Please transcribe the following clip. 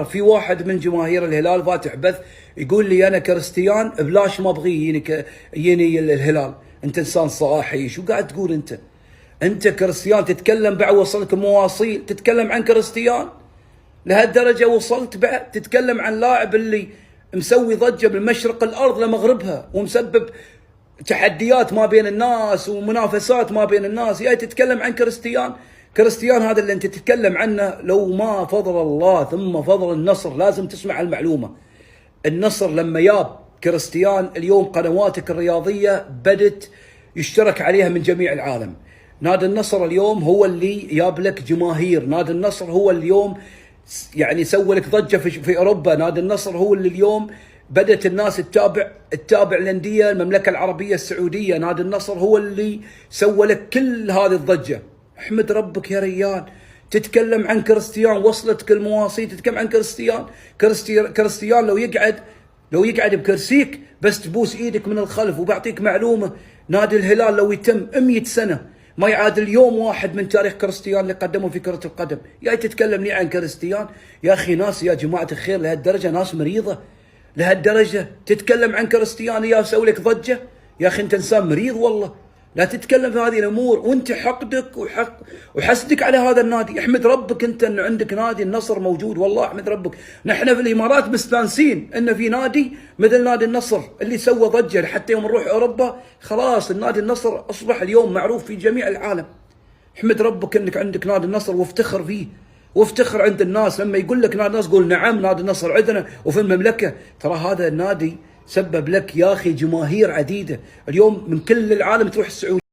في واحد من جماهير الهلال فاتح بث يقول لي انا كريستيان بلاش ما ابغي يجيني الهلال. انت انسان صاحي، شو قاعد تقول انت؟ انت كريستيان تتكلم بعد وصلك مواصيل تتكلم عن كريستيان؟ لهالدرجه وصلت بعد تتكلم عن لاعب اللي مسوي ضجه من مشرق الارض لمغربها ومسبب تحديات ما بين الناس ومنافسات ما بين الناس، جاي تتكلم عن كريستيان؟ كريستيان هذا اللي انت تتكلم عنه لو ما فضل الله ثم فضل النصر، لازم تسمع المعلومه. النصر لما ياب كريستيان اليوم قنواتك الرياضيه بدت يشترك عليها من جميع العالم. نادي النصر اليوم هو اللي جاب لك جماهير، نادي النصر هو اليوم يعني سوى لك ضجه في اوروبا، نادي النصر هو اللي اليوم بدأت الناس تتابع الانديه المملكه العربيه السعوديه، نادي النصر هو اللي سوى لك كل هذه الضجه. احمد ربك يا ريال، تتكلم عن كريستيان، وصلتك المواصيل تتكلم عن كريستيان. كريستيان لو يقعد بكرسيك بس تبوس ايدك من الخلف. وبعطيك معلومه، نادي الهلال لو يتم 100 سنه ما يعادل يوم واحد من تاريخ كريستيان اللي قدمه في كرة القدم. يا تتكلم لي عن كريستيان؟ يا أخي ناس، يا جماعة الخير، لهالدرجة ناس مريضة، لهالدرجة تتكلم عن كريستيان يا سوي لك ضجة؟ يا أخي أنت إنسان مريض والله، لا تتكلم في هذه الأمور. وأنت حقدك وحسدك على هذا النادي. احمد ربك أنت أن عندك نادي النصر موجود، والله احمد ربك. نحن في الإمارات مستانسين أن في نادي مثل نادي النصر اللي سوى ضجة، حتى يوم نروح أوروبا خلاص النادي النصر أصبح اليوم معروف في جميع العالم. احمد ربك أنك عندك نادي النصر وافتخر فيه، وافتخر عند الناس. لما يقول لك نادي النصر قول نعم نادي النصر عندنا وفي المملكة. ترى هذا النادي سبب لك يا أخي جماهير عديدة اليوم من كل العالم تروح السعودية.